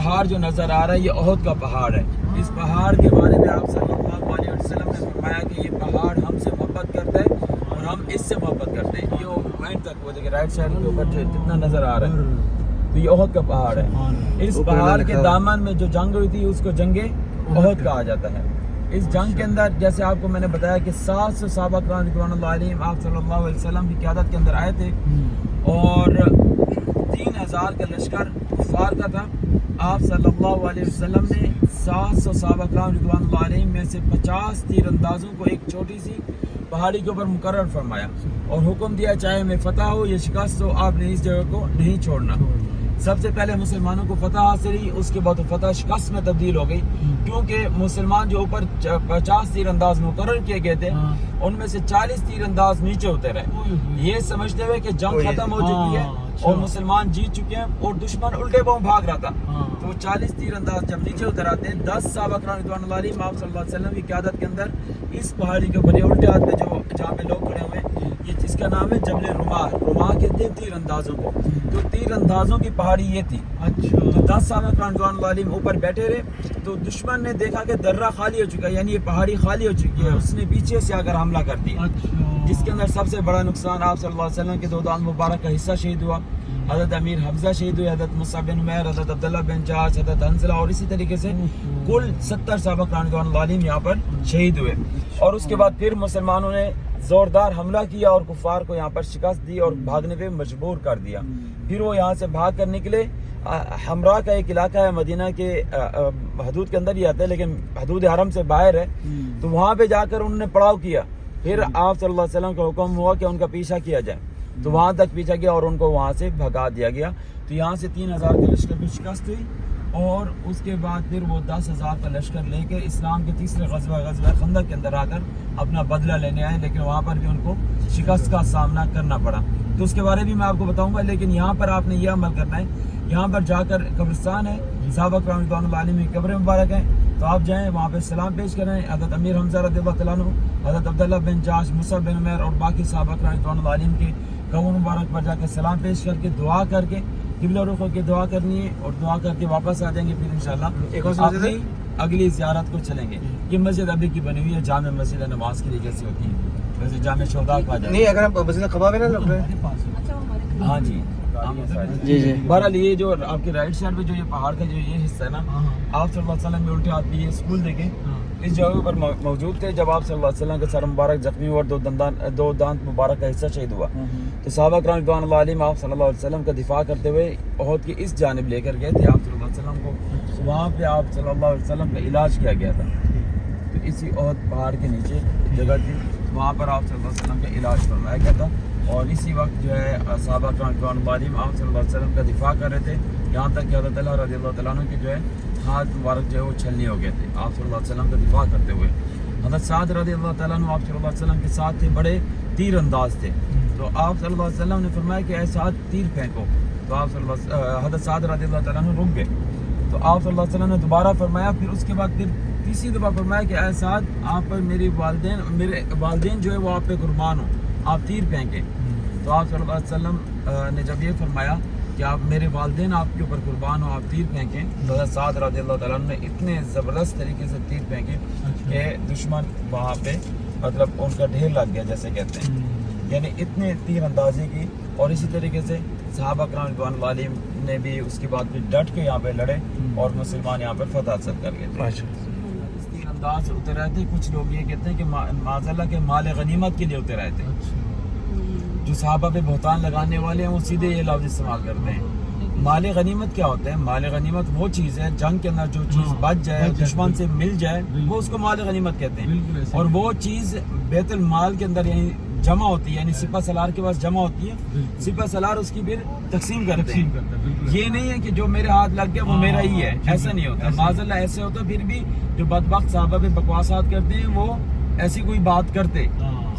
پہاڑ جو نظر آ رہا ہے یہ احد کا پہاڑ ہے. اس پہاڑ کے بارے میں آپ صلی اللہ علیہ وسلم نے فرمایا کہ یہ پہاڑ ہم سے محبت کرتا ہے اور ہم اس سے محبت کرتے ہیں. یہ وہیں تک وہ دیکھیں رائٹ سائڈ کے اوپر جو جتنا نظر آ رہا ہے تو یہ احد کا پہاڑ ہے. اس پہاڑ کے دامن میں جو جنگ ہوئی تھی اس کو جنگ احد کہا جاتا ہے. اس جنگ کے اندر جیسے آپ کو میں نے بتایا کہ 700 صحابہ کرام رضوان اللہ علیہم آپ صلی اللہ علیہ وسلم کی قیادت کے اندر آئے تھے اور 3000 کا لشکر کفار کا تھا. آپ صلی اللہ علیہ وسلم نے 700 صحابہ کرام رضوان اللہ علیہم میں سے 50 تیر اندازوں کو ایک چھوٹی سی پہاڑی کے اوپر مقرر فرمایا اور حکم دیا چاہے میں فتح ہو یا شکست ہو آپ نے اس جگہ کو نہیں چھوڑنا. سب سے پہلے مسلمانوں کو فتح حاصل ہوئی, اس کے بعد فتح شکست میں تبدیل ہو گئی کیونکہ مسلمان جو اوپر 50 تیر انداز مقرر کیے گئے تھے ان میں سے 40 تیر انداز نیچے ہوتے رہے, یہ سمجھتے ہوئے کہ جنگ ختم ہو چکی ہے اور مسلمان جیت چکے ہیں اور دشمن الٹے پاؤں بھاگ رہا تھا. تو 40 تیر انداز جب نیچے اتر آتے ہیں 10 صحابہ کرام رضوان اللہ علیہم آپ صلی اللہ علیہ وسلم کی قیادت کے اندر اس پہاڑی کے اوپر الٹے ہاتھ پہ جو جہاں پہ لوگ کھڑے ہوئے ہیں یہ جس کا نام ہے جبل رماح. رماح کہتے ہیں تیر اندازوں کو. تو تیر اندازوں کی پہاڑی یہ تھی. تو 10 صحابہ کرام رضوان اللہ علیہم اوپر بیٹھے رہے تو دشمن نے دیکھا کہ درہ خالی ہو چکا ہے, یعنی یہ پہاڑی خالی ہو چکی ہے. اس نے پیچھے سے آ کر حملہ کر دیا جس کے اندر سب سے بڑا نقصان آپ صلی اللہ علیہ وسلم کے 2 دانت مبارک کا حصہ شہید ہوا. حضرت امیر حمزہ شہید ہوئے, حضرت مصعب بن عمیر, حضرت عبداللہ بن جاش, حضرت حنظلہ اور اسی طریقے سے کل 70 صحابہ کرام رضوان اللہ علیہم یہاں پر شہید ہوئے. اور اس کے بعد پھر مسلمانوں نے زوردار حملہ کیا اور کفار کو یہاں پر شکست دی اور بھاگنے پہ مجبور کر دیا. پھر وہ یہاں سے بھاگ کر نکلے. حمراء کا ایک علاقہ ہے مدینہ کے حدود کے اندر ہی آتا ہے لیکن حدود حرم سے باہر ہے, تو وہاں پہ جا کر انہوں نے پڑاؤ کیا. پھر آپ صلی اللہ علیہ وسلم کا حکم ہوا کہ ان کا پیچھا کیا جائے, تو وہاں تک پیچھا گیا اور ان کو وہاں سے بھگا دیا گیا. تو یہاں سے 3000 کے لشکر پہ شکست ہوئی اور اس کے بعد پھر وہ 10,000 کا لشکر لے کے اسلام کے تیسرے غزوہ خندق کے اندر آ کر اپنا بدلہ لینے آئے, لیکن وہاں پر بھی ان کو شکست کا سامنا کرنا پڑا. تو اس کے بارے میں آپ کو بتاؤں گا, لیکن یہاں پر آپ نے یہ عمل کرنا ہے, یہاں پر جا کر قبرستان ہے صحابہ کرام رضوان اللہ علیہم کی قبر مبارک ہیں, تو آپ جائیں وہاں پہ سلام پیش کریں. حضرت امیر حمزہ رضی اللہ تعالیٰ عنہ, حضرت عبداللہ بن جاش, مصعب بن عمیر اور باقی صحابہ کرام رضوان اللہ علیہم کے قبر مبارک پر جا کے سلام پیش کر کے دعا کر کے قبلہ رخ ہو کے دعا کرنی ہے اور دعا کر کے واپس آ جائیں گے. پھر انشاءاللہ اپنی اگلی زیارت کو چلیں گے. یہ مسجد ابھی کی بنی ہوئی ہے, جامع مسجد ہے, نماز کے لیے جیسی ہوتی ہے ویسے جامع شہداء کا نہیں. اگر ہم مسجد قباء میں نا ہاں جی جی بہرحال یہ جو آپ کے رائٹ سائڈ پہ جو یہ پہاڑ کا جو یہ حصہ ہے نا, آپ صلی اللہ علیہ وسلم میں الٹے ہاتھ پہ یہ اسکول دیکھیں اس جگہ پر موجود تھے جب آپ صلی اللہ علیہ وسلم کا سر مبارک زخمی ہوا اور 2 دانت مبارک کا حصہ شہید ہوا. تو صحابہ کرام رضوان اللہ علیہم آپ صلی اللہ علیہ وسلم کا دفاع کرتے ہوئے احد کی اس جانب لے کر گئے تھے آپ صلی اللہ علیہ وسلم کو. وہاں پہ آپ صلی اللہ علیہ وسلم کا علاج کیا گیا تھا. تو اسی احد پہاڑ کے نیچے جگہ تھی, وہاں پر آپ صلی اللہ علیہ وسلم کا علاج فرمایا گیا تھا. اور اسی وقت جو ہے صحابہ کرام رضوان اللہ علیہم آپ صلی اللہ علیہ وسلم کا دفاع کر رہے تھے, یہاں تک کہ حضرت علی رضی اللہ تعالیٰ عنہ کے جو ہے ہاتھ مبارک جو ہے وہ چھلنی ہو گئے تھے آپ صلی اللہ علیہ وسلم کا دفاع کرتے ہوئے. حضرت سعد رضی اللہ تعالیٰ عنہ آپ صلی اللہ علیہ وسلم کے ساتھ تھے, بڑے تیر انداز تھے. تو آپ صلی اللہ علیہ وسلم نے فرمایا کہ اے سعد تیر پھینکو, تو آپ صلی اللہ حضرت سعد رضی اللہ تعالیٰ عنہ رک گئے. تو آپ صلی اللہ علیہ وسلم نے دوبارہ فرمایا, پھر اس کے بعد پھر تیسری دفعہ فرمایا کہ اے سعد آپ پر میرے والدین جو ہے وہ آپ پہ قربان ہوں, آپ تیر پھینکیں. تو آپ صلی اللہ علیہ وسلم نے جب یہ فرمایا کہ آپ میرے والدین آپ کے اوپر قربان ہو, آپ تیر پھینکیں, تو حضرت سعد رضی اللہ تعالیٰ عنہ نے اتنے زبردست طریقے سے تیر پھینکے کہ دشمن وہاں پہ مطلب ان کا ڈھیر لگ گیا جیسے کہتے ہیں, یعنی اتنے تیر اندازی کی. اور اسی طریقے سے صحابہ کرام رضوان اللہ علیہم نے بھی اس کے بعد پھر ڈٹ کے یہاں پہ لڑے اور مسلمان یہاں پر فتح حاصل کر گئے تھے. تیر انداز اتر رہے تھے, کچھ لوگ یہ کہتے ہیں کہ معاذاللہ کے مال غنیمت کے لیے اتر رہے تھے. جو صحابہ پہ بہتان لگانے والے ہیں وہ سیدھے یہ لفظ استعمال کرتے ہیں. مال غنیمت کیا ہوتا ہے؟ مال غنیمت وہ چیز ہے جنگ کے اندر جو چیز بچ جائے, دشمن سے مل جائے, وہ اس کو مال غنیمت کہتے ہیں. اور وہ چیز بیت المال کے اندر یعنی جمع ہوتی ہے, یعنی سپہ سالار کے پاس جمع ہوتی ہے, سپہ سالار اس کی پھر تقسیم کرتے ہیں. یہ نہیں ہے کہ جو میرے ہاتھ لگ گیا وہ میرا ہی ہے, ایسا نہیں ہوتا. معاذاللہ ایسے ہوتا. پھر بھی جو بدبخت صحابہ پہ بکواسات کرتے ہیں وہ ایسی کوئی بات کرتے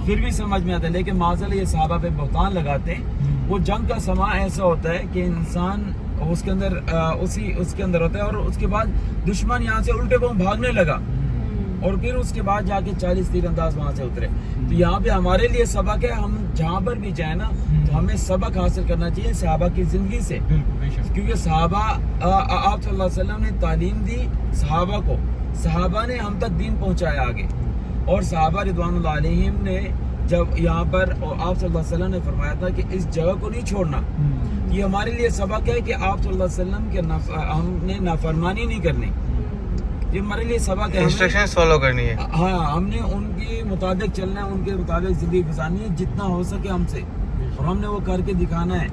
پھر بھی سمجھ میں آتا ہے, لیکن معاذاللہ یہ صحابہ پہ بہتان لگاتے ہیں. وہ جنگ کا سما ایسا ہوتا ہے کہ انسان اس کے اندر اس کے اندر ہوتا ہے اور اس کے بعد دشمن یہاں سے الٹے پاؤں بھاگنے لگا اور پھر اس کے بعد جا کے 40 تیر انداز وہاں سے اترے. تو یہاں پہ ہمارے لیے سبق ہے, ہم جہاں پر بھی جائیں نا تو ہمیں سبق حاصل کرنا چاہیے صحابہ کی زندگی سے, کیونکہ صحابہ آپ صلی اللہ علیہ وسلم نے تعلیم دی صحابہ کو, صحابہ نے ہم تک دین پہنچایا آگے, اور صحابہ رضوان اللہ علیہم نے جب یہاں پر آپ صلی اللہ علیہ وسلم نے فرمایا تھا کہ اس جگہ کو نہیں چھوڑنا, یہ ہمارے لیے سبق ہے کہ آپ صلی اللہ علیہ وسلم کے ہم نے نافرمانی نہیں کرنی, یہ ہمارے لیے سبق ہے, انسٹرکشنز فالو کرنی ہے. ہاں ہم نے ان کے مطابق چلنا ہے, ان کے مطابق زندگی گزارنی ہے جتنا ہو سکے ہم سے, اور ہم نے وہ کر کے دکھانا ہے.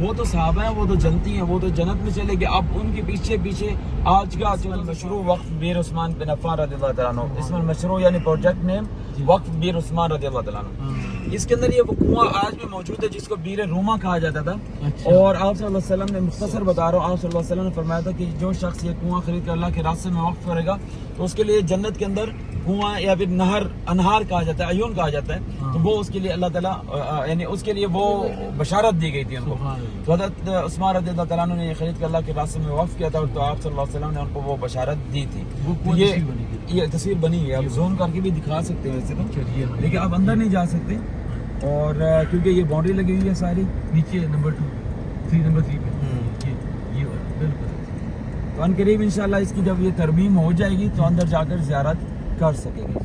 وہ تو صحابہ ہیں, وہ تو جنتی ہیں, وہ تو جنت میں چلے گئے. اب ان کے پیچھے پیچھے آج کا مشروع وقف میر عثمان بن عفان رضی اللہ تعالیٰ عنہ, اس میں مشروع یعنی پروجیکٹ نیم وقف میر عثمان رضی اللہ تعالیٰ عنہ. اس کے اندر یہ وہ کنواں آج بھی موجود ہے جس کو بیر روما کہا جاتا تھا. اور آپ صلی اللہ علیہ وسلم نے مختصر بتا رہا ہوں, آپ صلی اللہ علیہ وسلم نے فرمایا تھا کہ جو شخص یہ کنواں خرید کر اللہ کے راستے میں وقف کرے گا تو اس کے لیے جنت کے اندر کنواں یا پھر نہر انہار کہا جاتا ہے, عیون کہا جاتا ہے, تو وہ اس کے لیے اللہ تعالیٰ یعنی اس کے لیے وہ بشارت دی گئی تھی ان کو. تو حضرت عثمان رضی اللہ تعالیٰ عنہ نے یہ خرید کر اللہ کے راستے میں وقف کیا تھا, تو آپ صلی اللہ علیہ وسلم نے ان کو وہ بشارت دی تھی. یہ تصویر بنی ہوئی ہے, آپ زوم کر کے بھی دکھا سکتے ہیں ویسے تو, لیکن آپ اندر نہیں جا سکتے, اور کیونکہ یہ باؤنڈری لگی ہوئی ہے ساری نیچے نمبر 3 پہ یہ بالکل. تو ان قریب انشاءاللہ اس کی جب یہ ترمیم ہو جائے گی تو اندر جا کر زیارت کر سکیں گے.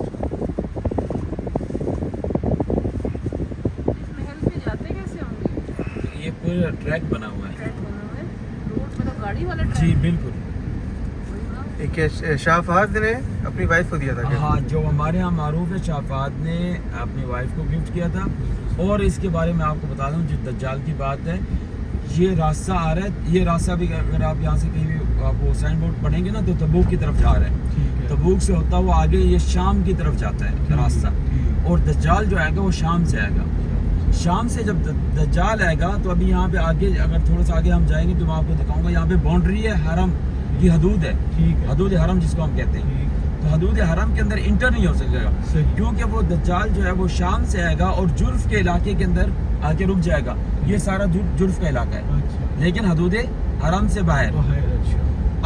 محل میں جاتے کیسے ہوں گے؟ یہ پورا ٹریک بنا ہوا ہے. ٹریک بنا ہوا ہے, روڈ مطلب گاڑی والا ٹریک؟ جی بالکل. ایک شاہ فہد نے اپنی وائف کو دیا تھا. ہاں, جو ہمارے یہاں معروف ہے, شاہ فہد نے اپنی وائف کو گفٹ کیا تھا. اور اس کے بارے میں آپ کو بتا دوں, جو دجال کی بات ہے, یہ راستہ آ رہا ہے, یہ راستہ بھی اگر آپ یہاں سے کہیں بھی آپ وہ سائن بورڈ پڑھیں گے نا تو تبوک کی طرف جا رہا ہے. تبوک سے ہوتا ہوا آگے یہ شام کی طرف جاتا ہے راستہ, اور دجال جو آئے گا وہ شام سے آئے گا. شام سے جب دجال آئے گا تو ابھی یہاں پہ آگے اگر تھوڑا سا آگے ہم جائیں گے تو میں آپ کو دکھاؤں گا, یہاں پہ باؤنڈری ہے, حرم کی حدود ہے, حدود حرم جس کو ہم کہتے ہیں. تو حدود حرم کے اندر انٹر نہیں ہو سکے گا, کیونکہ وہ دجال جو ہے وہ شام سے آئے گا اور جرف کے علاقے کے اندر آ کے رک جائے گا. یہ سارا جرف کا علاقہ ہے, لیکن حدود حرم سے باہر.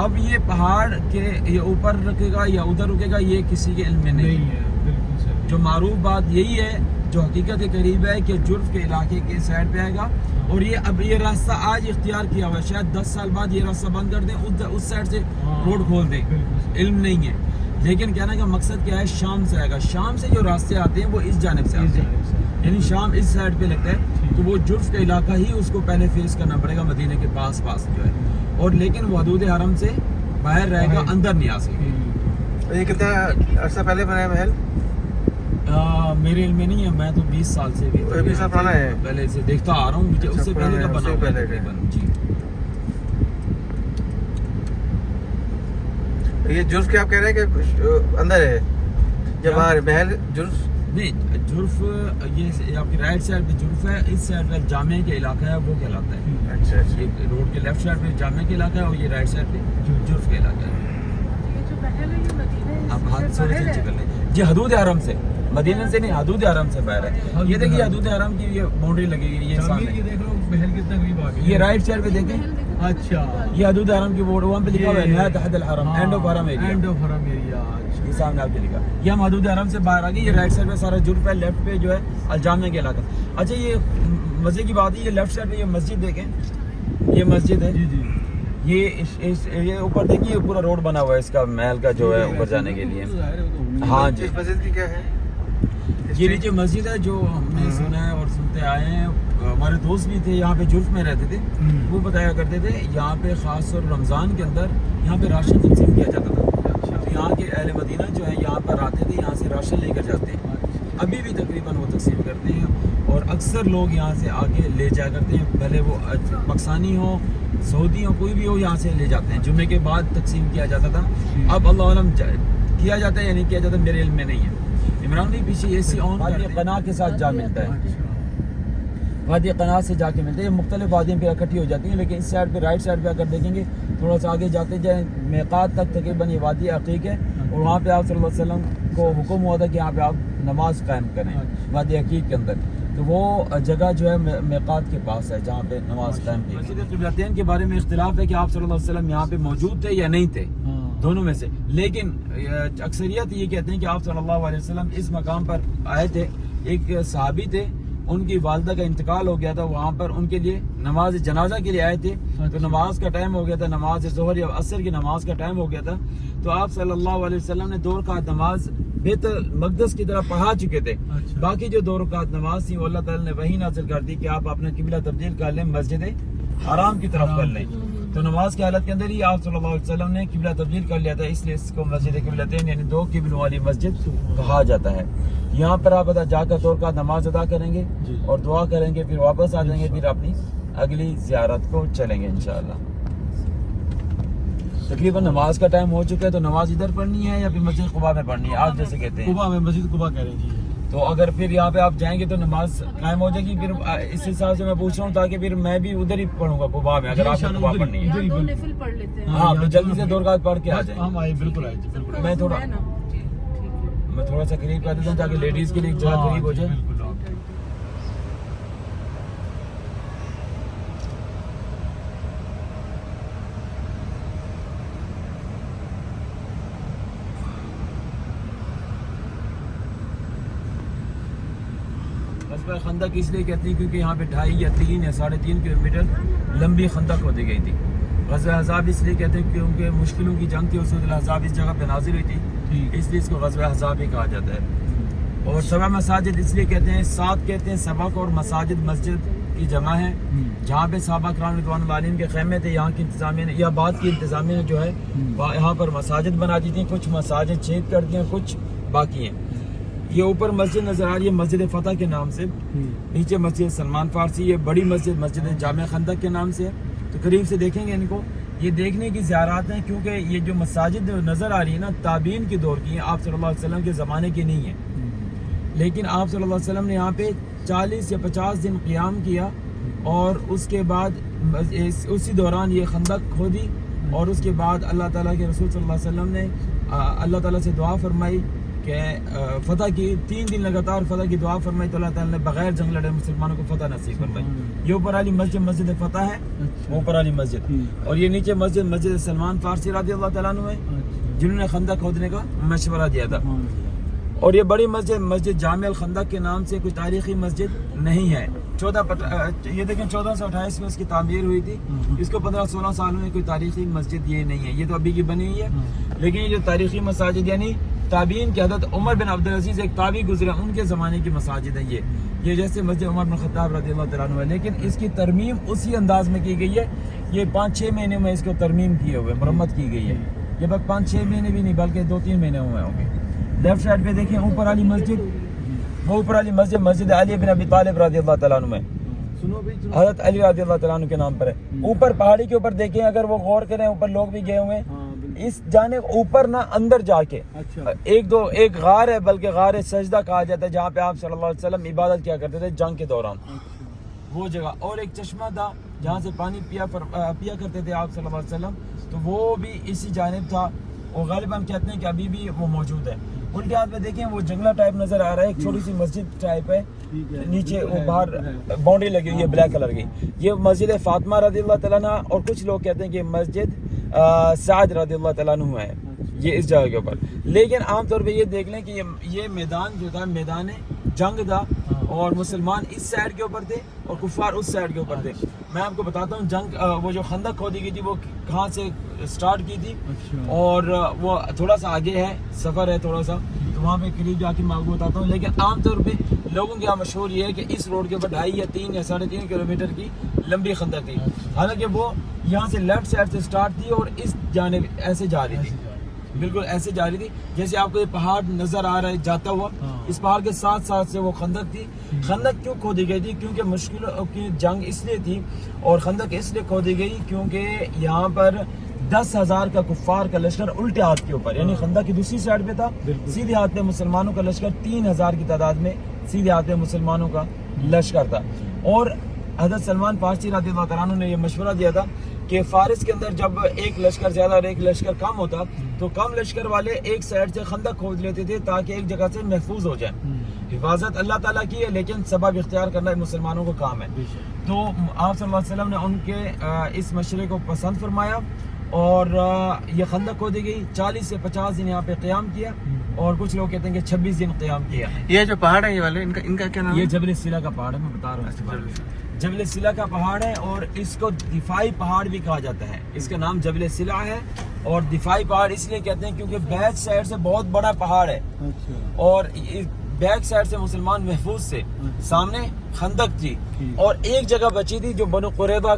اب یہ پہاڑ کے یہ اوپر رکے گا یا ادھر رکے گا یہ کسی کے علم میں نہیں ہے. جو معروف بات یہی ہے, جو حقیقت کے قریب ہے, کہ جرف کے علاقے کے سائڈ پہ آئے گا. اور یہ اب یہ راستہ آج اختیار کیا ہوا ہے, شاید 10 سال بعد یہ راستہ بند کر دیں, اس سائڈ سے روڈ کھول دیں, علم نہیں ہے. لیکن کہنے کا مقصد کیا ہے, شام سے آئے گا. شام سے جو راستے آتے ہیں وہ اس جانب سے آتے ہیں, یعنی شام اس سائڈ پہ لگتا ہے, تو وہ جرف کا علاقہ ہی اس کو پہلے فیس کرنا پڑے گا, مدینے کے پاس جو ہے. اور لیکن وہ حدود حرم سے باہر رہے گا, اندر نہیں آ سکے. یہ کتنا عرصہ پہلے بنا ہے محل؟ میرے علم میں نہیں ہے, میں تو 20 سال سے بھی 20 سال پرانا ہے, پہلے سے دیکھتا آ رہا ہوں. مجھے اس سے پہلے کا بنا ہوا ہے تقریباً. جی یہ جرف کے آپ کہہ رہے ہیں کہ اندر ہے یا باہر؟ محل جرف نہیں, جرف یہ آپ کی رائٹ سائڈ پہ جرف ہے, اس سائڈ پہ جامع کا علاقہ ہے وہ کہلاتا ہے. اچھا, یہ روڈ کے لیفٹ سائڈ پہ جامع کا علاقہ ہے اور یہ رائٹ سائڈ پہ جرف کا علاقہ ہے. یہ جو محل ہے یہ مدینہ اب ہاتھ سے نیچے کر لیں. جی حدود حرم سے, مدینہ سے نہیں, حدود حرم سے باہر ہے. یہ دیکھیے حدود حرم کی یہ باؤنڈری لگی ہوئی ہے, یہ سامنے یہ دیکھ لو محل کتنا قریب آ گیا. یہ رائٹ سائڈ پہ دیکھیں, اچھا, یہ حدود حرم کی بورڈ وہاں پہ لکھا ہوا ہے نہایت حد الحرم, اینڈ آف حرم ایریا. اینڈ آف حرم ایریا. یہ سامنے آپ کے لکھا, یہ ہم حدود حرم سے باہر آ گئے. یہ رائٹ سائڈ پہ سارا جرف ہے, لیفٹ پہ جو ہے الجامع کے علاقہ. اچھا, یہ مزے کی بات ہے, یہ لیفٹ سائڈ پہ یہ مسجد دیکھیں, یہ مسجد ہے. جی جی, یہ اوپر دیکھیے پورا روڈ بنا ہوا ہے اس کا, محل کا جو ہے اوپر جانے کے لیے. ہاں جی, اس مسجد کی کیا ہے؟ یہ نیچے مسجد ہے جو ہم نے سنا ہے اور سنتے آئے ہیں. ہمارے دوست بھی تھے یہاں پہ جرف میں رہتے تھے, وہ بتایا کرتے تھے یہاں پہ خاص طور رمضان کے اندر یہاں پہ راشن تقسیم کیا جاتا تھا. تو یہاں کے اہل مدینہ جو ہے یہاں پر آتے تھے, یہاں سے راشن لے کر جاتے ہیں. ابھی بھی تقریباً وہ تقسیم کرتے ہیں, اور اکثر لوگ یہاں سے آگے لے جا کرتے ہیں, بھلے وہ پاکستانی ہو, سعودی ہو, کوئی بھی ہو, یہاں سے لے جاتے ہیں. جمعے کے بعد تقسیم کیا جاتا تھا. اب اللہ علم کیا جاتا ہے یا نہیں کیا جاتا, میرے علم میں نہیں ہے. عمران بھائی پیچھے اے سی آن, وادی قنا کے ساتھ جا ملتا ہے, وادی قنا سے جا کے ملتے ہیں. یہ مختلف وادیاں پھر اکٹھی ہو جاتی ہیں, لیکن اس سائڈ پہ رائٹ سائڈ پہ اگر دیکھیں گے تھوڑا سا آگے جاتے جائیں میقات تک تقریباً یہ وادی عقیق ہے, اور وہاں پہ آپ صلی اللہ علیہ وسلم کو حکم ہوا تھا کہ یہاں پہ آپ نماز قائم کریں وادی عقیق کے اندر. تو وہ جگہ جو ہے میقات کے پاس ہے جہاں پہ نماز قائم کی. مسجد قبلتین کے بارے میں اختلاف ہے کہ آپ صلی اللہ علیہ وسلم یہاں پہ موجود تھے یا نہیں تھے. دونوں میں سے. لیکن اکثریت یہ کہتے ہیں کہ آپ صلی اللہ علیہ وسلم اس مقام پر آئے تھے. ایک صحابی تھے, ان کی والدہ کا انتقال ہو گیا تھا, وہاں پر ان کے لیے نماز جنازہ کے لیے آئے تھے. تو نماز کا ٹائم ہو گیا تھا, نماز ظہر یا عصر کی نماز کا ٹائم ہو گیا تھا. تو آپ صلی اللہ علیہ وسلم نے 2 رکعت نماز بیت المقدس کی طرف پڑھا چکے تھے. باقی جو 2 رکعت نماز تھی وہ اللہ تعالیٰ نے وہی نازل کر دی کہ آپ اپنا قبلہ تبدیل کر لیں, مسجد حرام کی طرف کر لیں. تو نماز کی حالت کے اندر ہی آپ صلی اللہ علیہ وسلم نے قبلہ تبدیل کر لیا تھا, اس لیے اس کو مسجد قبلتین یعنی 2 قبلوں والی مسجد کہا جاتا ہے. یہاں پر آپ جا کر 2 رکعت نماز ادا کریں گے اور دعا کریں گے, پھر واپس آ جائیں گے, پھر اپنی اگلی زیارت کو چلیں گے انشاءاللہ. تقریباً نماز کا ٹائم ہو چکا ہے, تو نماز ادھر پڑھنی ہے یا پھر مسجد قباء میں پڑھنی ہے, آپ جیسے کہتے ہیں. قباء میں, مسجد قباء کہہ رہے ہیں جی. تو اگر پھر یہاں پہ آپ جائیں گے تو نماز قائم ہو جائے گی. پھر اس حساب سے میں پوچھ رہا ہوں تاکہ پھر میں بھی ادھر ہی پڑھوں گا قباء میں, اگر آپ کو قباء پڑھنی ہے. یا 2 نفل پڑھ لیتے ہیں. ہاں, پھر جلدی سے 2 رکعت پڑھ کے آ جائیں. ہم آئے, بالکل آئے جی, بالکل. میں تھوڑا ہے نا جی, ٹھیک ہے. میں تھوڑا سا قریب کر دیتا ہوں تاکہ لیڈیز کے لیے جگہ قریب ہو جائے. غزوہ خندق اس لیے کہتے ہیں کیونکہ یہاں پہ 2.5 یا 3 یا 3.5 کلومیٹر لمبی خندق کھودی گئی تھی. غزوہ احزاب اس لیے کہتے ہیں کیونکہ مشکلوں کی جنگ تھی, اس وقت احزاب اس جگہ پہ نازل ہوئی تھی, اس لیے اس کو غزوہ احزاب ہی کہا جاتا ہے. اور 7 مساجد اس لیے کہتے ہیں, 7 کہتے ہیں, سبق اور مساجد مسجد کی جمع ہے, جہاں پہ صحابہ کرام رضوان اللہ علیہم کے خیمے تھے. یہاں کی انتظامیہ نے یا بعد کی انتظامیہ نے جو ہے یہاں پر مساجد بنا دی تھیں, کچھ مساجد چھید کر دی ہیں, کچھ باقی ہیں. یہ اوپر مسجد نظر آ رہی ہے مسجد فتح کے نام سے, نیچے مسجد سلمان فارسی, یہ بڑی مسجد مسجد جامع خندق کے نام سے. تو قریب سے دیکھیں گے ان کو, یہ دیکھنے کی زیارات ہیں کیونکہ یہ جو مساجد نظر آ رہی ہے نا تابعین کی دور کی ہیں, آپ صلی اللہ علیہ وسلم کے زمانے کی نہیں ہیں. لیکن آپ صلی اللہ علیہ وسلم نے یہاں پہ 40 یا 50 دن قیام کیا, اور اس کے بعد اسی دوران یہ خندق کھودی, اور اس کے بعد اللہ تعالیٰ کے رسول صلی اللہ علیہ وسلم نے اللہ تعالیٰ سے دعا فرمائی کہ فتح کی 3 دن لگاتار فتح کی دعا فرمائی, تو اللہ تعالیٰ نے بغیر جنگ لڑے مسلمانوں کو فتح نصیب فرمائی. یہ اوپر والی مسجد مسجد فتح ہے, اوپر والی مسجد, اور یہ نیچے مسجد مسجد سلمان فارسی رضی اللہ تعالیٰ عنہ ہے, جنہوں نے خندق کھودنے کا مشورہ دیا تھا. اور یہ بڑی مسجد مسجد جامع الخندق کے نام سے کوئی تاریخی مسجد نہیں ہے. یہ دیکھیں 1428 میں اس کی تعمیر ہوئی تھی, اس کو 15-16 سال میں کوئی تاریخی مسجد یہ نہیں ہے, یہ تو ابھی کی بنی ہوئی ہے. لیکن یہ جو تاریخی مساجد یعنی تابعین کی حضرت عمر بن عبدالعزیز ایک تابعی گزرے, ان کے زمانے کی مساجد ہیں یہ جیسے مسجد عمر بن خطاب رضی اللہ تعالیٰ عنہ ہے, لیکن اس کی ترمیم اسی انداز میں کی گئی ہے. یہ 5-6 مہینے میں اس کو ترمیم کیے ہوئے مرمت کی گئی ہے. یہ بس 5-6 مہینے بھی نہیں بلکہ 2-3 مہینے ہوئے ہوں گے. لیفٹ سائڈ پہ دیکھیں اوپر والی مسجد, وہ اوپر والی مسجد مسجد علی بن ابی طالب رضی اللہ تعالیٰ عنہ ہے, حضرت علی رضی اللہ تعالیٰ عنہ کے نام پر ہے. اوپر پہاڑی کے اوپر دیکھیں, اگر وہ غور کریں اوپر لوگ بھی گئے ہوئے ہیں, اس جانب اوپر نہ اندر جا کے ایک غار ہے, بلکہ غار سجدہ کہا جاتا ہے, جہاں پہ آپ صلی اللہ علیہ وسلم عبادت کیا کرتے تھے جنگ کے دوران, وہ جگہ. اور ایک چشمہ تھا جہاں سے پانی پیا کرتے تھے آپ صلی اللہ علیہ وسلم, تو وہ بھی اسی جانب تھا. وہ غالباً کہتے ہیں کہ ابھی بھی وہ موجود ہے. الٹے ہاتھ میں دیکھیں وہ جنگلہ ٹائپ نظر آ رہا ہے, ایک چھوٹی سی مسجد ٹائپ ہے, نیچے وہ باہر باؤنڈری لگی ہوئی ہے بلیک کلر کی. یہ مسجد فاطمہ رضی اللہ تعالیٰ عنہ, اور کچھ لوگ کہتے ہیں کہ مسجد سعد رضی اللہ تعالیٰ عنہ ہے یہ اس جگہ کے اوپر. لیکن عام طور پہ یہ دیکھ لیں کہ یہ میدان جو تھا میدان جنگ تھا, اور مسلمان اس سائڈ کے اوپر تھے اور کفار اس سائڈ کے اوپر تھے. میں آپ کو بتاتا ہوں جنگ وہ جو خندق کھودی گئی تھی وہ کہاں سے سٹارٹ کی تھی, اور وہ تھوڑا سا آگے ہے, سفر ہے تھوڑا سا, تو وہاں پہ قریب جا کے میں آپ کو بتاتا ہوں. لیکن عام طور پہ لوگوں کے یہاں مشہور یہ ہے کہ اس روڈ کے اوپر 2.5 یا 3 یا 3.5 کلومیٹر کی لمبی خندق تھی. حالانکہ وہ یہاں سے لیفٹ سائڈ سے سٹارٹ تھی اور اس جانب ایسے جا رہی تھی, بالکل ایسے جا رہی تھی جیسے آپ کو یہ پہاڑ نظر آ رہا ہے جاتا ہوا, اس پہاڑ کے ساتھ ساتھ سے وہ خندق تھی. خندق کیوں کھودی گئی تھی؟ کیونکہ مشکلوں کی جنگ اس لیے تھی, اور خندق اس لیے کھودی گئی کیونکہ یہاں پر 10,000 کا کفار کا لشکر الٹے ہاتھ کے اوپر, یعنی خندق کی دوسری سائڈ پہ تھا, سیدھے ہاتھ پہ مسلمانوں کا لشکر 3,000 کی تعداد میں سیدھے ہاتھ پہ مسلمانوں کا لشکر تھا. اور حضرت سلمان فارسی رضی اللہ تعالیٰ عنہ نے یہ مشورہ دیا تھا کہ فارس کے اندر جب ایک لشکر زیادہ اور ایک لشکر کم ہوتا تو کم لشکر والے ایک سائڈ سے خندق کھود لیتے تھے تاکہ ایک جگہ سے محفوظ ہو جائیں. حفاظت اللہ تعالیٰ کی ہے, لیکن سبب اختیار کرنا مسلمانوں کو کام ہے. تو آپ صلی اللہ علیہ وسلم نے ان کے اس مشورے کو پسند فرمایا, اور یہ خندق کھودی گئی، 40 سے 50 دن یہاں پہ قیام کیا، اور کچھ لوگ کہتے ہیں کہ 26 دن قیام کیا۔ یہ جو پہاڑ ہے یہ والے ان کا کیا نام یہ ہے؟ جبل سلا کا پہاڑ ہے، میں بتا رہا ہوں اس کے بارے میں۔ جبل سلا کا پہاڑ ہے اور اس کو دفاعی پہاڑ بھی کہا جاتا ہے، اس کا نام جبل سلا ہے، اور دفاعی پہاڑ اس لیے کہتے ہیں کیونکہ بیک سائڈ سے بہت بڑا پہاڑ ہے، اور بیک سائڈ سے مسلمان محفوظ سے، سامنے خندق تھی، اور ایک جگہ بچی تھی جو بنو قریظہ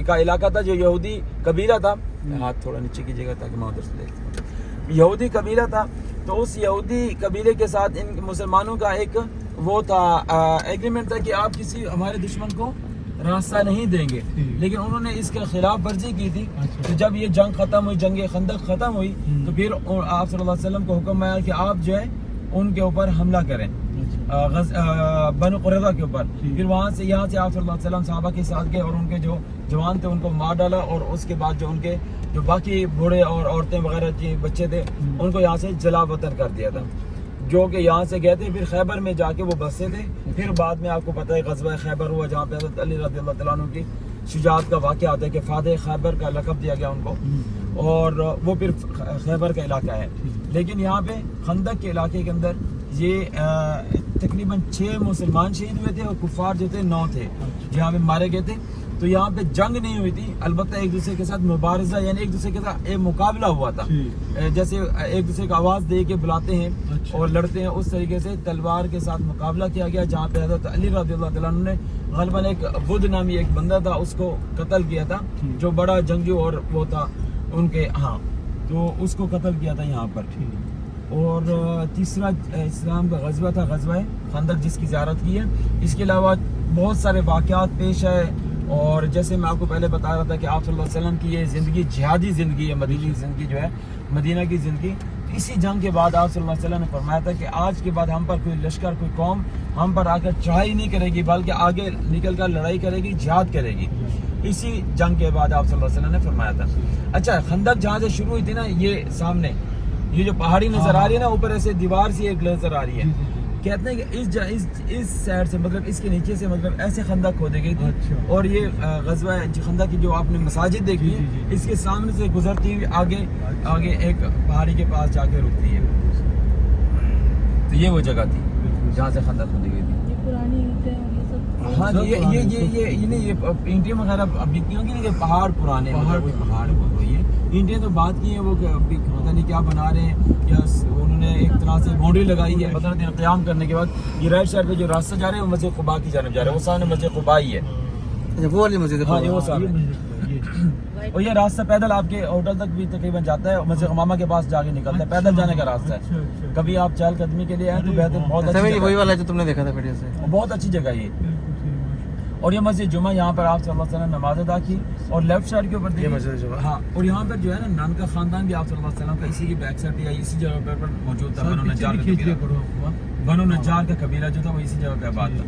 کا علاقہ تھا، جو یہودی قبیلہ تھا، ہاتھ تھوڑا نیچے کیجیے تاکہ میں ادھر سے دیکھ، یہودی قبیلہ تھا، تو اس یہودی قبیلے کے ساتھ ان مسلمانوں کا ایک وہ تھا ایگریمنٹ تھا کہ آپ کسی ہمارے دشمن کو راستہ نہیں دیں گے، لیکن انہوں نے اس کے خلاف ورزی کی تھی۔ تو جب یہ جنگ ختم ہوئی، جنگ خندق ختم ہوئی، تو پھر آپ صلی اللہ علیہ وسلم کو حکم آیا کہ آپ جو ہے ان کے اوپر حملہ کریں، بنو قریظہ کے اوپر۔ پھر وہاں سے یہاں سے آپ صلی اللہ علیہ وسلم صحابہ کے ساتھ گئے، اور ان کے جو جوان تھے ان کو مار ڈالا، اور اس کے بعد جو ان کے جو باقی بوڑھے اور عورتیں وغیرہ بچے تھے ان کو یہاں سے جلا وطن کر دیا تھا، جو کہ یہاں سے گئے تھے، پھر خیبر میں جا کے وہ بسے تھے۔ پھر بعد میں آپ کو پتہ ہے غزوہ خیبر ہوا، جہاں پہ حضرت علی رضی اللہ تعالیٰ عنہ کی شجاعت کا واقعہ آتا ہے کہ فاتح خیبر کا لقب دیا گیا ان کو، اور وہ پھر خیبر کا علاقہ ہے۔ لیکن یہاں پہ خندق کے علاقے کے اندر یہ تقریباً 6 مسلمان شہید ہوئے تھے، اور کفار جو تھے 9 تھے جہاں پہ مارے گئے تھے۔ تو یہاں پہ جنگ نہیں ہوئی تھی، البتہ ایک دوسرے کے ساتھ مبارزہ، یعنی ایک دوسرے کے ساتھ ایک مقابلہ ہوا تھا، جیسے ایک دوسرے کو آواز دے کے بلاتے ہیں اور لڑتے ہیں، اس طریقے سے تلوار کے ساتھ مقابلہ کیا گیا، جہاں پہ حضرت علی رضی اللہ تعالیٰ عنہ نے غالباً ایک بدھ نامی ایک بندہ تھا اس کو قتل کیا تھا، جو بڑا جنگجو اور وہ تھا ان کے، ہاں تو اس کو قتل کیا تھا یہاں پر۔ اور تیسرا اسلام کا غزوہ تھا غزوہ خندق، جس کی زیارت کی ہے۔ اس کے علاوہ بہت سارے واقعات پیش آئے، اور جیسے میں آپ کو پہلے بتا رہا تھا کہ آپ صلی اللہ علیہ وسلم کی یہ زندگی جہادی زندگی ہے، مدینی زندگی جو ہے، مدینہ کی زندگی۔ اسی جنگ کے بعد آپ صلی اللہ علیہ وسلم نے فرمایا تھا کہ آج کے بعد ہم پر کوئی لشکر، کوئی قوم ہم پر آ کر چڑھائی نہیں کرے گی، بلکہ آگے نکل کر لڑائی کرے گی، جہاد کرے گی۔ اسی جنگ کے بعد آپ صلی اللہ علیہ وسلم نے فرمایا تھا۔ اچھا، خندق جہاں سے شروع ہوئی تھی نا، یہ سامنے یہ جو پہاڑی نظر آ رہی ہے نا، اوپر ایسے دیوار سی ایک نظر آ رہی ہے، کہتے ہیں کہ اس سائڈ سے، مطلب اس کے نیچے سے، مطلب ایسے خندق کھودی گئی تھی، اور یہ غزوہ خندق کی جو آپ نے مساجد دیکھی ہے، اس کے سامنے سے گزرتی ہوئی آگے ایک پہاڑی کے پاس جا کے رکتی ہے۔ تو یہ وہ جگہ تھی جہاں سے خندق کھودی گئی تھی۔ یہ پرانی اینٹیں اور یہ سب، ہاں جی، یہ اینٹیں وغیرہ ابھی کیونکہ یہ پہاڑ پرانے پہاڑ ہوئی ہے، اینٹیں تو بات کی ہیں وہ کہ ابھی پتہ نہیں کیا بنا رہے ہیں، یا انہوں نے ایک طرح سے باؤنڈری لگائی ہے 15 دن قیام کرنے کے بعد۔ یہ رائٹ سائڈ پہ جو راستہ جا رہے ہیں وہ مسجد قباء کی جانب جا رہے ہیں، وہ سامنے مسجد قباء ہی ہے، وہ والی مسجد ہے؟ ہاں یہ وہ سامنے، اور یہ راستہ پیدل آپ کے ہوٹل تک بھی تقریباً جاتا ہے، مسجد غمامہ کے پاس جا کے نکلتا ہے، پیدل جانے کا راستہ ہے۔ کبھی آپ چہل قدمی کے لیے آئیں تو بہتر، بہت اچھی جگہ، وہی والا جو تم نے دیکھا تھا ویڈیو سے، بہت اچھی جگہ یہ۔ اور یہ مسجد جمعہ، یہاں پر آپ صلی اللہ علیہ وسلم نے نماز ادا کی، اور لیفٹ سائڈ کے اوپر یہ مسجد جمعہ، ہاں، اور یہاں پر جو ہے نا نان کا خاندان بھی آپ صلی اللہ علیہ وسلم کا اسی کی بیک سائڈ یا اسی جگہ پر موجود تھا، بنو نجار کا قبیلہ، بنو نجار کا قبیلہ جو تھا وہ اسی جگہ پہ آباد تھا۔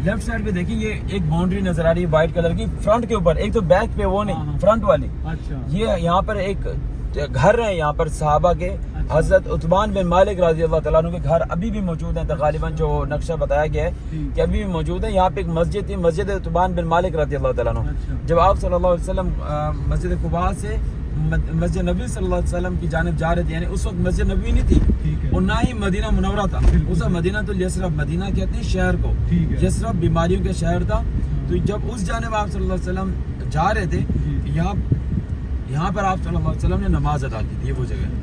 لیفٹ سائڈ پہ دیکھیں یہ ایک باؤنڈری نظر آ رہی ہے وائٹ کلر کی، فرنٹ کے اوپر، ایک تو بیک پہ وہ نہیں، فرنٹ والی، یہ یہاں پر ایک گھر ہے، یہاں پر صحابہ کے حضرت عثمان بن مالک رضی اللہ تعالیٰ عنہ کے گھر ابھی بھی موجود ہیں، غالباً جو نقشہ بتایا گیا ہے کہ ابھی بھی موجود ہے۔ یہاں پہ ایک مسجد تھی، مسجد عثمان بن مالک رضی اللہ تعالیٰ عنہ۔ جب آپ صلی اللہ علیہ وسلم مسجد قباء سے مسجد نبی صلی اللہ علیہ وسلم کی جانب جا رہے تھے، یعنی اس وقت مسجد نبوی نہیں تھی، اور نہ ہی مدینہ منورہ تھا، اس وقت مدینہ تو یثرب، مدینہ کہتے ہیں شہر کو، یثرب بیماریوں کا شہر تھا۔ تو جب اس جانب آپ صلی اللہ علیہ وسلم جا رہے تھے، یہاں پر آپ صلی اللہ علیہ وسلم نے نماز ادا کی تھی، یہ وہ جگہ ہے۔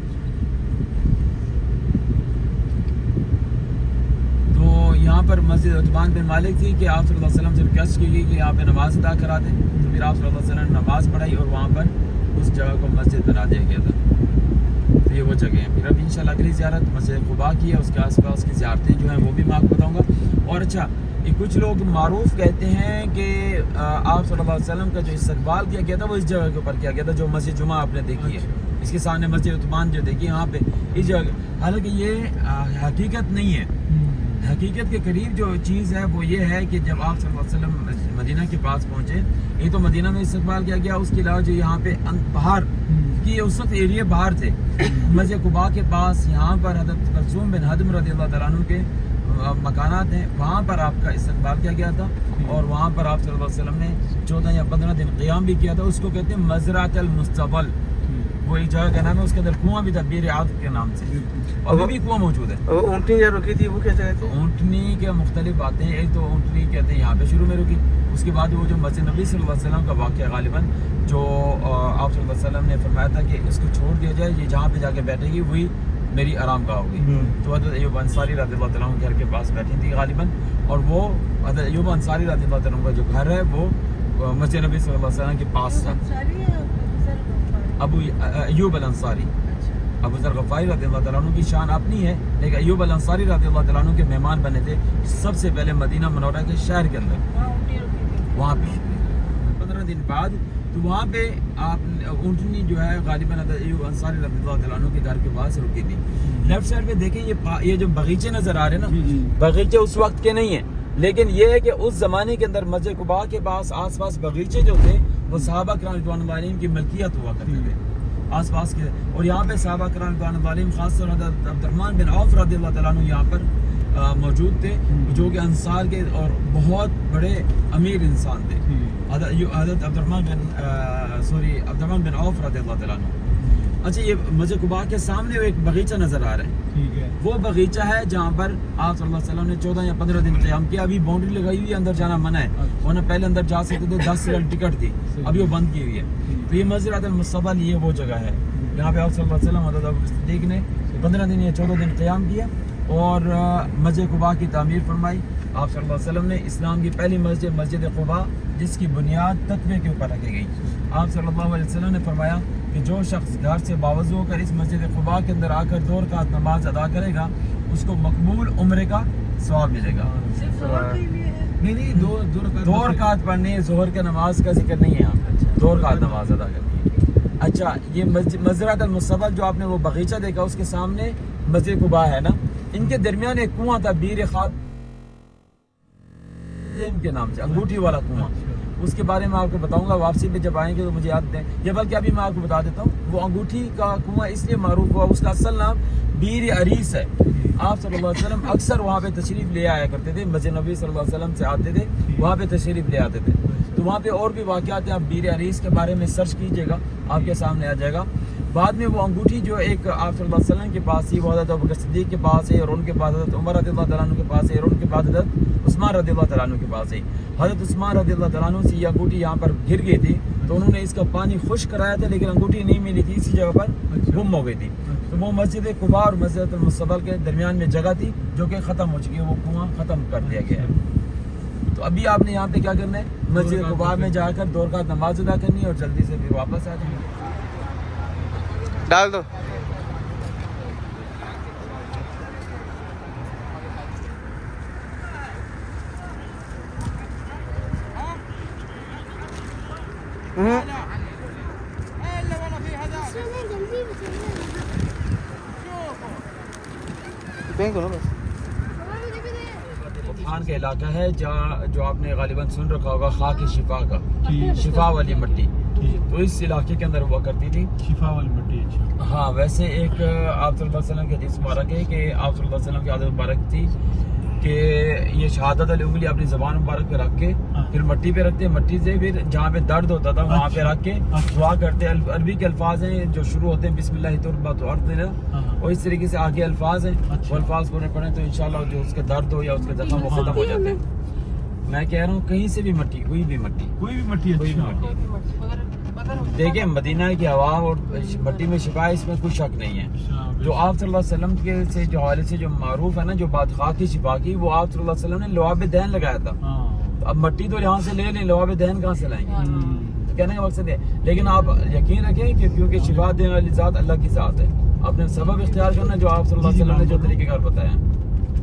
تو یہاں پر مسجد عثمان بن مالک تھی کہ آپ صلی اللہ علیہ وسلم سے ریکویسٹ کی گئی کہ یہاں پہ نماز ادا کرا دیں، تو پھر آپ صلی اللہ علیہ وسلم نے نماز پڑھائی، اور وہاں پر اس جگہ کو مسجد بنا دیا گیا تھا۔ تو یہ وہ جگہ ہیں۔ پھر اب انشاءاللہ اگلی زیارت مسجد قباء کی ہے، اس کے آس پاس کی زیارتیں جو ہیں وہ بھی میں آپ کو بتاؤں گا۔ اور اچھا، یہ کچھ لوگ معروف کہتے ہیں کہ آپ صلی اللہ علیہ وسلم کا جو استقبال کیا گیا تھا وہ اس جگہ کے اوپر کیا گیا تھا، جو مسجد جمعہ آپ نے دیکھی ہے، اس کے سامنے مسجد عثمان جو دیکھی یہاں پہ اس جگہ، حالانکہ یہ حقیقت نہیں ہے۔ حقیقت کے قریب جو چیز ہے وہ یہ ہے کہ جب آپ صلی اللہ علیہ وسلم مدینہ کے پاس پہنچے، یہ تو مدینہ میں استقبال کیا گیا، اس کے علاوہ جو یہاں پہ باہر کی اس وقت ایریا باہر تھے، مسجد قباء کے پاس یہاں پر حضرت کلثوم بن ہدم رضی اللہ تعالیٰ عنہ کے مکانات ہیں، وہاں پر آپ کا استقبال کیا گیا تھا، اور وہاں پر آپ صلی اللہ علیہ وسلم نے 14 یا 15 دن قیام بھی کیا تھا۔ اس کو کہتے ہیں مزرعۃ المستقبل، وہ ایک جگہ کا نام ہے, اس کے اندر کنواں بھی تھا بیر عاطف کے نام سے, ابھی بھی کنواں موجود ہے. وہ اونٹنی جو رکی تھی وہ کیا جگہ تھی؟ اونٹنی کے مختلف باتیں ہیں. ایک تو اونٹنی کہتے ہیں یہاں پہ شروع میں رکی, اس کے بعد وہ جو مسجد نبی صلی اللہ علیہ وسلم کا واقعہ غالباً جو آپ صلی اللہ علیہ وسلم نے فرمایا تھا کہ اس کو چھوڑ دیا جائے, یہ جہاں پہ جا کے بیٹھے گی وہی میری آرام گاہ ہوگی. تو حضرت ایوب انصاری رضی اللہ تعالیٰ عنہ گھر کے پاس بیٹھی تھی غالباً, اور وہ حضرت ایوب انصاری رضی اللہ تعالیٰ عنہ کا جو گھر ہے وہ مسجد نبی صلی اللہ علیہ وسلم کے پاس تھا. ابو ایوب الانصاری, ابو ذر غفاری رضی اللہ تعالیٰ عنہ کی شان اپنی ہے, لیکن ایوب الانصاری رضی اللہ تعالیٰ عنہ کے مہمان بنے تھے سب سے پہلے مدینہ منورہ کے شہر کے اندر, وہاں پہ 15 دن بعد. تو وہاں پہ آپ اونٹنی جو ہے غالباً ایوب انصاری رضی اللہ تعالیٰ عنہ کے گھر کے پاس رکی تھی. لیفٹ سائڈ پہ دیکھیں یہ جو باغیچے نظر آ رہے ہیں نا, باغیچے اس وقت کے نہیں ہیں, لیکن یہ ہے کہ اس زمانے کے اندر مسجد قباء کے پاس آس پاس باغیچے جو تھے وہ صحابہ کرام رضوان اللہ علیہم کی ملکیت ہوا کرتے تھے آس پاس کے. اور یہاں پہ صحابہ کرام رضوان اللہ علیہم خاص طور پر عبد الرحمن بن عوف رضی اللہ تعالیٰ عنہ یہاں پر موجود تھے, جو کہ انصار کے اور بہت بڑے امیر انسان تھے. حضرت عبد الرحمن بن عوف رضی اللہ تعالیٰ عنہ. اچھا, یہ مسجد قباء کے سامنے ایک باغیچہ نظر آ رہا ہے, وہ باغیچہ ہے جہاں پر آپ صلی اللہ علیہ وسلم نے 14 یا 15 دن قیام کیا. ابھی باؤنڈری لگائی ہوئی ہے, اندر جانا منع ہے, ورنہ پہلے اندر جا سکتے تھے, 10 سیکنڈ ٹکٹ تھی, ابھی وہ بند کی ہوئی ہے. تو یہ مسجد المصطفیٰ یہ وہ جگہ ہے جہاں پہ آپ صلی اللہ علیہ وسلم حضرت ابو بکر صدیق نے 15 دن یا 14 دن قیام کیا اور مسجد قباء کی تعمیر فرمائی. آپ صلی اللہ علیہ وسلم نے اسلام کی پہلی مسجد مسجد قباء جس کی بنیاد تقوی کے اوپر رکھی گئی. آپ صلی اللہ علیہ وسلم نے فرمایا کہ جو شخص گھر سے باوضو ہو کر اس مسجد قباء کے اندر آ کر 2 رکعت نماز ادا کرے گا اس کو مقبول عمرے کا ثواب ملے گا. نہیں 2 رکعت پڑھنے, ظہر کے نماز کا ذکر نہیں ہے یہاں پہ, 2 رکعت نماز ادا کرنی ہے. اچھا, یہ مسجد المصطفیٰ جو آپ نے وہ باغیچہ دیکھا اس کے سامنے مسجد قباء ہے نا, ان کے درمیان ایک کنواں تھا بیر خاتون کے نام سے, انگوٹھی والا کنواں. اس کے بارے میں آپ کو بتاؤں گا, واپسی پہ جب آئیں گے تو مجھے یاد دیں, یا بلکہ ابھی میں آپ کو بتا دیتا ہوں. وہ انگوٹھی کا کنواں اس لیے معروف ہوا, اس کا اصل نام بیر عریس ہے. آپ صلی اللہ علیہ وسلم اکثر وہاں پہ تشریف لے آیا کرتے تھے, مسجد نبی صلی اللہ علیہ وسلم سے آتے تھے, وہاں پہ تشریف لے آتے تھے. تو وہاں پہ اور بھی واقعات ہیں, آپ بیر عریس کے بارے میں سرچ کیجئے گا, آپ کے سامنے آ جائے گا. بعد میں وہ انگوٹھی جو ایک آپ صلی اللہ علیہ وسلم کے پاس تھی, وہ حضرت ابو بکر صدیق کے پاس ہے, اور ان کے پاس حضرت عمر رضی اللہ تعالیٰ عنہ کے پاس ہے, اور ان کے پاس حضرت عثمان رضی اللہ تعالیٰ عنہ کے پاس ہے. حضرت عثمان رضی اللہ تعالیٰ عنہ سے یہ انگوٹھی یہاں پر گر گئی تھی, تو انہوں نے اس کا پانی خشک کرایا تھا, لیکن انگوٹھی نہیں ملی تھی, اسی جگہ پر گم ہو گئی تھی. تو وہ مسجد قباء اور مسجد المصطفیٰ کے درمیان میں جگہ تھی جو کہ ختم ہو چکی ہے, وہ کنواں ختم کر دیا گیا ہے. تو ابھی آپ نے یہاں پہ کیا کرنا ہے, مسجد قباء میں جا کر 2 رکعت نماز ادا کرنی ہے اور جلدی سے پھر واپس آ جائیں گے. ڈال دو. خان کا علاقہ ہے جہاں جو آپ نے غالباً سن رکھا ہوگا خاک شفا کا, شفا والی مٹی, تو اس علاقے کے اندر ہوا کرتی تھی شفا والی مٹی. اچھا, ہاں. ویسے ایک آپ صلی اللہ علیہ وسلم کی حدیث مبارک ہے کہ آپ صلی اللہ علیہ وسلم کی عادت مبارک تھی کہ یہ شہادت الانگلی اپنی زبان مبارک پہ رکھ کے پھر مٹی پہ رکھتے, مٹی سے پھر جہاں پہ درد ہوتا تھا وہاں پہ رکھ کے دعا کرتے. عربی کے الفاظ ہیں جو شروع ہوتے ہیں بسم اللہ تربت ارضنا, اور اس طریقے سے آگے الفاظ ہیں, وہ الفاظ پڑھیں تو انشاءاللہ جو اس کے درد ہو یا اس کے زخم وہ ختم ہو جاتے ہیں. میں کہہ رہا ہوں کہیں سے بھی مٹی, کوئی بھی مٹی, کوئی بھی مٹی. دیکھیں مدینہ کی ہوا اور مٹی میں شفا ہے, اس میں کوئی شک نہیں ہے. جو آپ صلی اللہ علیہ وسلم کے سے جو حوالے سے جو معروف ہے نا, جو بات خاک کی شفا کی, وہ آپ صلی اللہ علیہ وسلم نے لعاب دہن لگایا تھا. تو اب مٹی تو یہاں سے لے لیں, لعاب دہن کہاں سے لائیں گے, کہنے کا مقصد ہے. لیکن آپ یقین رکھیں کہ کیونکہ شفا دینے والی ذات اللہ کی ذات ہے, اپنے سبب اختیار کرنا جو آپ صلی اللہ علیہ وسلم نے جو طریقے کار بتایا.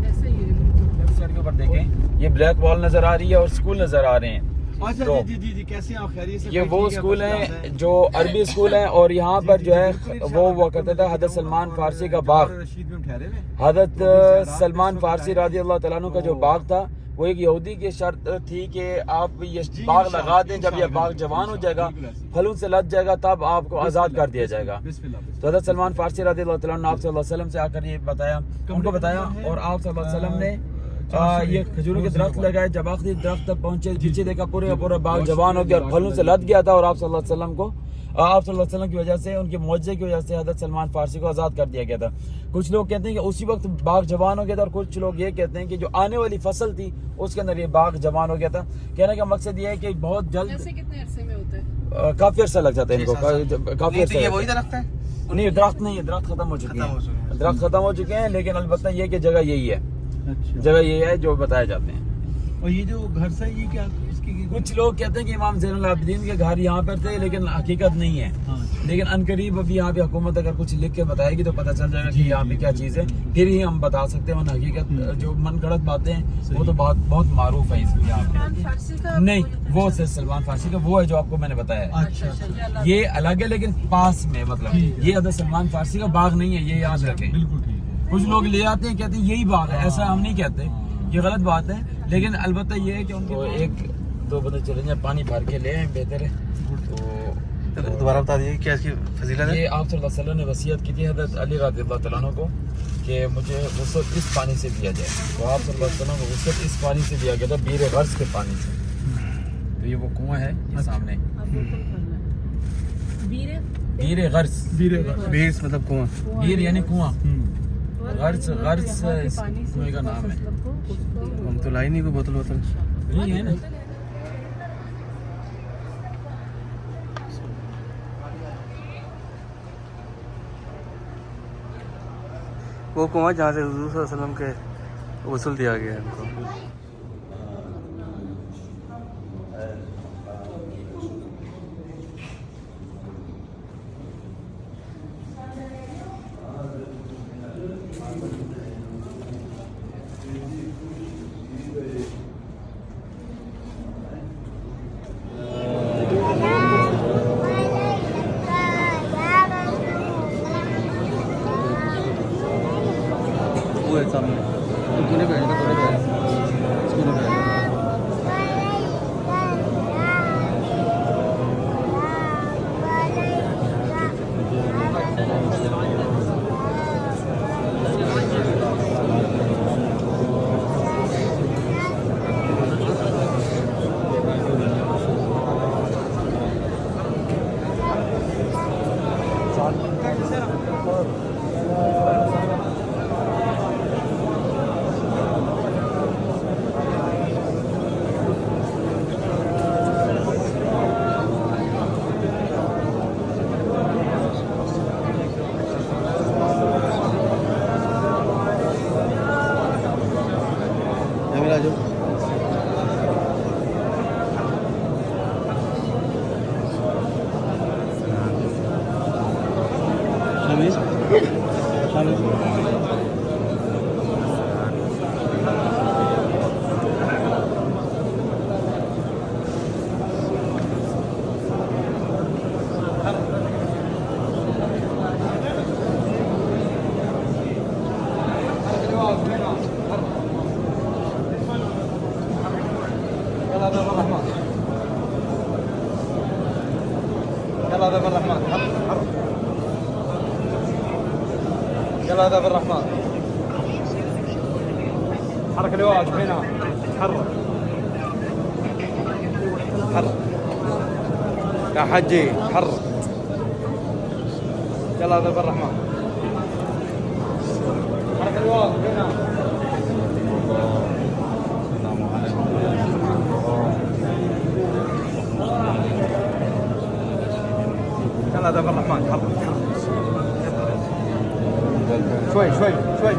لیفٹ سائڈ کے اوپر دیکھیں, یہ بلیک وال نظر آ رہی ہے اور اسکول نظر آ رہے ہیں. جی کیسے آپ خیریت سے؟ یہ وہ اسکول ہیں جو عربی اسکول ہیں, اور یہاں پر جو ہے وہ ہوا کرتا تھا حضرت سلمان فارسی کا باغ. حضرت سلمان فارسی رضی اللہ تعالیٰ عنہ کا جو باغ تھا, وہ ایک یہودی کی شرط تھی کہ آپ یہ باغ لگا دیں, جب یہ باغ جوان ہو جائے گا, پھلوں سے لد جائے گا, تب آپ کو آزاد کر دیا جائے گا. تو حضرت سلمان فارسی رضی اللہ تعالیٰ عنہ آپ صلی اللہ علیہ وسلم سے آ کر یہ بتایا, ان کو بتایا, اور آپ صلی اللہ علیہ وسلم نے یہ کھجوروں کے درخت لگائے. جب آخری درخت تک پہنچے, پیچھے دیکھا پورے کا پورا باغ جوان ہو گیا اور پھلوں سے لد گیا تھا, اور آپ صلی اللہ علیہ وسلم کو آپ صلی اللہ علیہ وسلم کی وجہ سے, ان کے معجزے کی وجہ سے حضرت سلمان فارسی کو آزاد کر دیا گیا تھا. کچھ لوگ کہتے ہیں کہ اسی وقت باغ جوان ہو گیا تھا, اور کچھ لوگ یہ کہتے ہیں کہ جو آنے والی فصل تھی اس کے اندر یہ باغ جوان ہو گیا تھا. کہنے کا مقصد یہ ہے کہ بہت جلد, ایسے کتنے عرصے میں ہوتا ہے؟ کافی عرصہ لگ جاتا ہے ان کو, کافی نہیں عرصہ. تو یہ وہی درخت ہے؟ نہیں, درخت نہیں ہے, درخت ختم ہو چکے ہیں, درخت ختم ہو چکے ہیں, لیکن البتہ یہ کہ جگہ یہی ہے, اچھا. جگہ یہ ہے جو بتائے جاتے ہیں. اور یہ جو گھر سے یہ کیا اس کی کچھ لوگ کہتے ہیں کہ امام زین العابدین کے گھر یہاں پر تھے, لیکن حقیقت نہیں ہے. ہاں. لیکن عنقریب ابھی یہاں پہ حکومت اگر کچھ لکھ کے بتائے گی تو پتہ چل جائے گا کہ یہاں پہ کیا چیز ہے, پھر ہی ہم بتا سکتے ہیں. حقیقت جو من گھڑت باتیں ہیں وہ تو بہت معروف ہے اس میں یہاں پہ. فارسی کا نہیں, وہ سے سلمان فارسی کا وہ ہے جو آپ کو میں نے بتایا ہے. اچھا. یہ الگ ہے لیکن پاس میں, مطلب یہ حضرت سلمان فارسی کا باغ نہیں ہے, یہ یاد رکھیں. بالکل ٹھیک ہے. کچھ لوگ لے آتے ہیں کہتے ہیں یہی باغ ہے, ایسا ہم نہیں کہتے, یہ غلط بات ہے. لیکن البتہ یہ ہے کہ ان کو ایک دو بندے چلیں جائیں پانی بھر کے لے آئیں, بہتر ہے. تو دوبارہ بتا دیجیے کیا اس کی فضیلت ہے؟ یہ آپ صلی اللہ علیہ وسلم نے وصیت کی تھی حضرت علی رضی اللہ تعالیٰ عنہ کو کہ مجھے غسل اس پانی سے دیا جائے. تو آپ صلی اللہ علیہ وسلم کو غسل اس پانی سے دیا گیا تھا, بیر غرض کے پانی سے. تو یہ وہ کنواں ہے یہ سامنے, بیر غرض. بیس مطلب کنواں. بیر یعنی کنواں, غرض اس کنویں کا نام ہے. ہم تو لائی نہیں کوئی بوتل ووتل. یہی ہے نا. وہ کنواں جہاں سے حضور صلی اللہ علیہ وسلم کے غسل دیا گیا ہے ان کو. وہ ہے سامنے. تو نے پہن کا تھوڑا پہن اس کو پہن. يلا هذا بالرحمن حرك. يلا هذا بالرحمن حرك الواد هنا حرك حرك يا حجي حرك. يلا هذا بالرحمن حرك الواد هنا. يلا هذا بالرحمن حرك شوي شوي شوي.